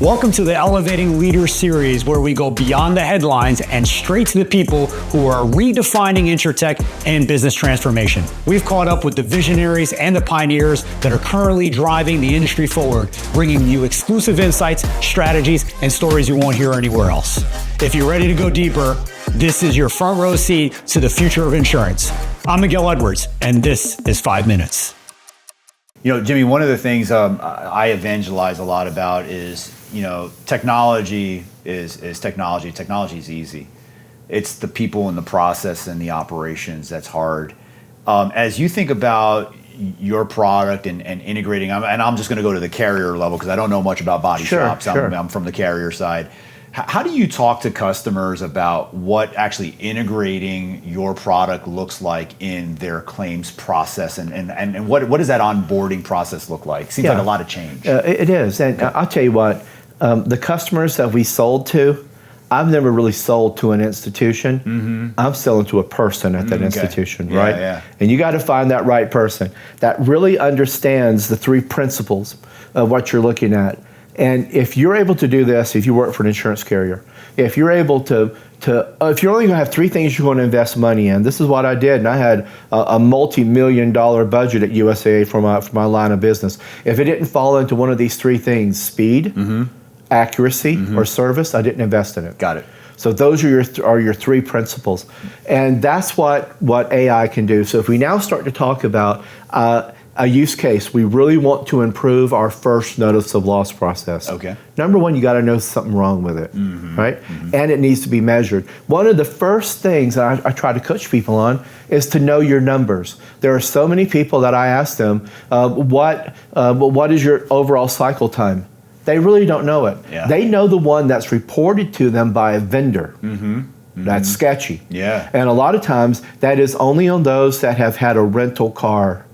Welcome to the Elevating Leaders series, where we go beyond the headlines and straight to the people who are redefining insurtech and business transformation. We've caught up with the visionaries and the pioneers that are currently driving the industry forward, bringing you exclusive insights, strategies, and stories you won't hear anywhere else. If you're ready to go deeper, this is your front row seat to the future of insurance. I'm Miguel Edwards, and this is 5 Minutes. You know, Jimmy, one of the things I evangelize a lot about is, technology is technology. Technology is easy. It's the people and the process and the operations that's hard. As you think about your product and integrating, and I'm just going to go to the carrier level because I don't know much about body shops. Sure. I'm from the carrier side. How do you talk to customers about what actually integrating your product looks like in their claims process, and what does that onboarding process look like? Seems like a lot of change. It is, and I'll tell you what, the customers that we sold to, I've never really sold to an institution. Mm-hmm. I'm selling to a person at that institution, right? Yeah. And you got to find that right person that really understands the three principles of what you're looking at. And if you're able to do this, if you work for an insurance carrier, if you're able to if you're only going to have three things you're going to invest money in, this is what I did, and I had a multi-million-dollar budget at USAA for my line of business. If it didn't fall into one of these three things, speed, accuracy, or service, I didn't invest in it. Got it. So those are your three principles, and that's what AI can do. So if we now start to talk about a use case, we really want to improve our first notice of loss process. Okay. Number one, you got to know something wrong with it, right? And it needs to be measured. One of the first things that I try to coach people on is to know your numbers. There are so many people that I ask them, what is your overall cycle time? They really don't know it. Yeah. They know the one that's reported to them by a vendor. That's sketchy. Yeah. And a lot of times that is only on those that have had a rental car.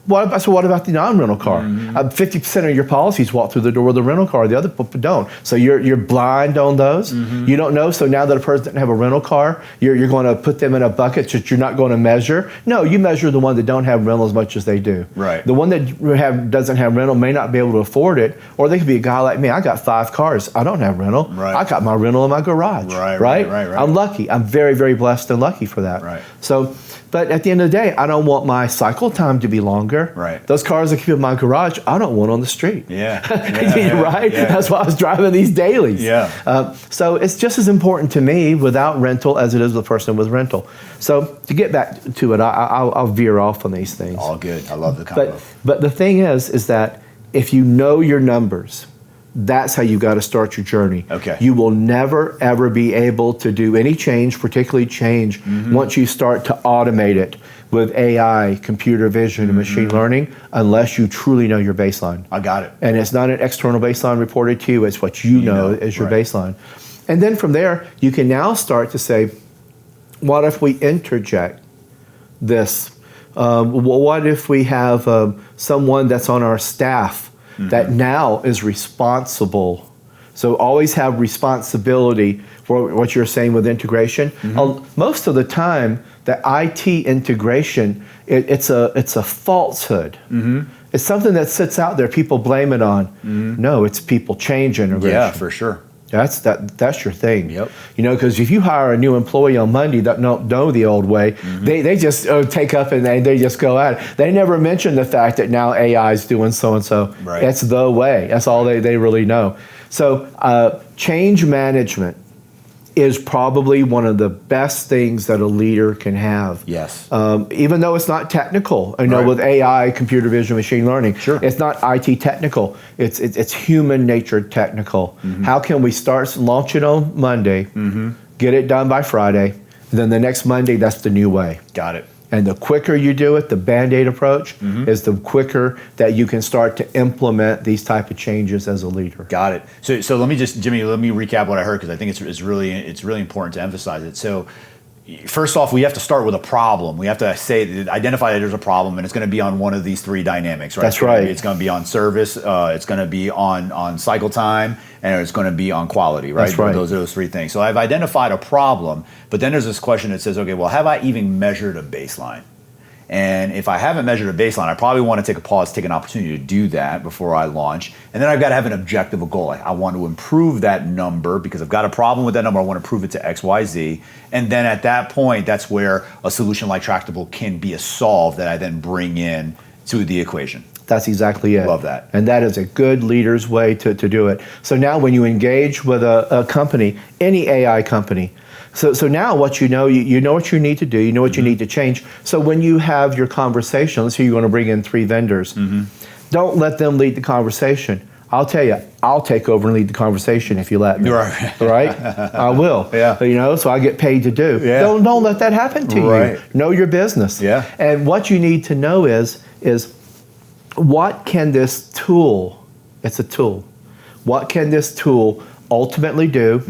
What about the non-rental car? 50% of your policies walk through the door with a rental car. The other people don't. So you're blind on those. You don't know. So now that a person doesn't have a rental car, you're going to put them in a bucket that you're not going to measure. No, you measure the one that don't have rental as much as they do. Right. The one that doesn't have rental may not be able to afford it, or they could be a guy like me. I got 5 cars. I don't have rental. Right. I got my rental in my garage. Right. I'm lucky. I'm very, very blessed and lucky for that. Right. So. But at the end of the day, I don't want my cycle time to be longer. Right. Those cars I keep in my garage, I don't want on the street. Yeah. Right? Yeah. That's why I was driving these dailies. Yeah. So it's just as important to me without rental as it is with a person with rental. So to get back to it, I'll veer off on these things. All good. I love the combo. But the thing is that if you know your numbers, that's how you got to start your journey. Okay. You will never, ever be able to do any change, particularly change, once you start to automate it with AI, computer vision, and machine learning, unless you truly know your baseline. I got it. And it's not an external baseline reported to you, it's what you know is your baseline. And then from there, you can now start to say, what if we interject this? What if we have someone that's on our staff that now is responsible? So always have responsibility for what you're saying with integration. Most of the time, the IT integration, it's a falsehood. It's something that sits out there, people blame it on. No, it's people change integration. Yeah, for sure. That's your thing. Yep. Because if you hire a new employee on Monday that don't know the old way, they just take up and they just go at it. They never mention the fact that now AI is doing so-and-so. Right. That's the way. That's all they really know. So change management is probably one of the best things that a leader can have. Yes. Even though it's not technical, with AI, computer vision, machine learning, it's not IT technical. It's human nature technical. How can we launch it on Monday, get it done by Friday, and then the next Monday, that's the new way. Got it. And the quicker you do it, the Band-Aid approach, is the quicker that you can start to implement these type of changes as a leader. Got it. So let me recap what I heard, because I think it's really important to emphasize it. So first off, we have to start with a problem. We have to identify that there's a problem, and it's going to be on one of these three dynamics, right? That's right. It's going to be on service, it's going to be on cycle time, and it's going to be on quality, right? That's right. Those are those three things. So I've identified a problem, but then there's this question that says, okay, well, have I even measured a baseline? And if I haven't measured a baseline, I probably want to take a pause, take an opportunity to do that before I launch. And then I've got to have an objective, a goal. Like I want to improve that number because I've got a problem with that number. I want to prove it to X, Y, Z. And then at that point, that's where a solution like Tractable can be a solve that I then bring in to the equation. That's exactly it. Love that. And that is a good leader's way to do it. So now when you engage with a company, any AI company, so now what you know what you need to do, you know what you need to change. So when you have your conversation, let's say you're going to bring in 3 vendors, don't let them lead the conversation. I'll tell you, I'll take over and lead the conversation if you let me. Right? I will. Yeah. So I get paid to do. Yeah. Don't let that happen to you. Know your business. Yeah. And what you need to know is what can this tool, it's a tool, what can this tool ultimately do,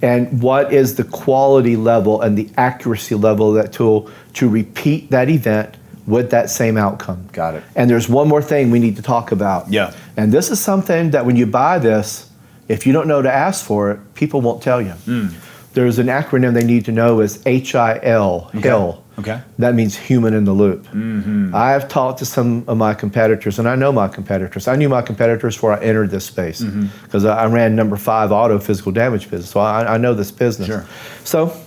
and what is the quality level and the accuracy level of that tool to repeat that event with that same outcome. Got it. And there's one more thing we need to talk about. Yeah. And this is something that when you buy this, if you don't know to ask for it, people won't tell you. There's an acronym they need to know is H.I.L. HIL. Okay. That means human in the loop. I've talked to some of my competitors, and I know my competitors. I knew my competitors before I entered this space because I ran number 5 auto physical damage business, so I know this business. Sure. So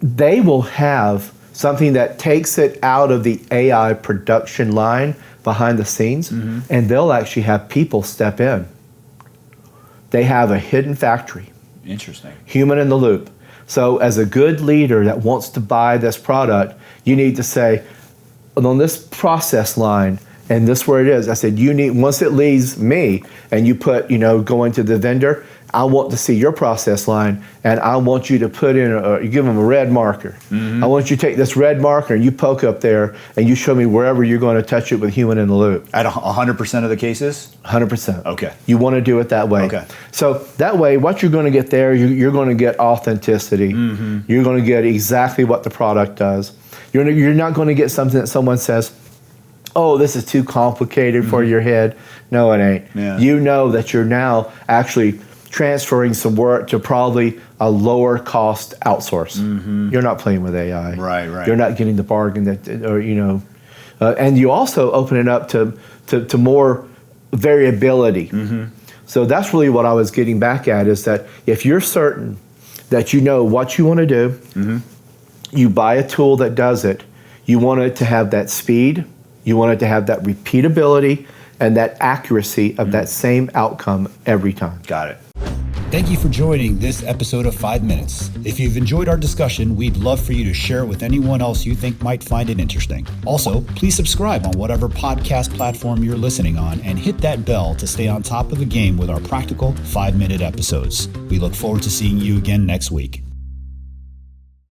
they will have something that takes it out of the AI production line behind the scenes, and they'll actually have people step in. They have a hidden factory. Interesting. Human in the loop. So as a good leader that wants to buy this product, you need to say, on this process line, and this where it is, I said, you need, once it leaves me, and you put, go into the vendor, I want to see your process line, and I want you to put in, you give them a red marker. I want you to take this red marker and you poke up there, and you show me wherever you're going to touch it with human in the loop. At 100% of the cases? 100%. Okay. You want to do it that way. Okay. So that way, what you're going to get there, you're going to get authenticity. You're going to get exactly what the product does. You're not going to get something that someone says, oh, this is too complicated for your head. No, it ain't. Yeah. You know that you're now actually transferring some work to probably a lower cost outsource. You're not playing with AI. Right. You're not getting the bargain that, and you also open it up to more variability. So that's really what I was getting back at, is that if you're certain that you know what you want to do, you buy a tool that does it, you want it to have that speed, you want it to have that repeatability and that accuracy of that same outcome every time. Got it. Thank you for joining this episode of 5 Minutes. If you've enjoyed our discussion, we'd love for you to share it with anyone else you think might find it interesting. Also, please subscribe on whatever podcast platform you're listening on and hit that bell to stay on top of the game with our practical 5-minute episodes. We look forward to seeing you again next week.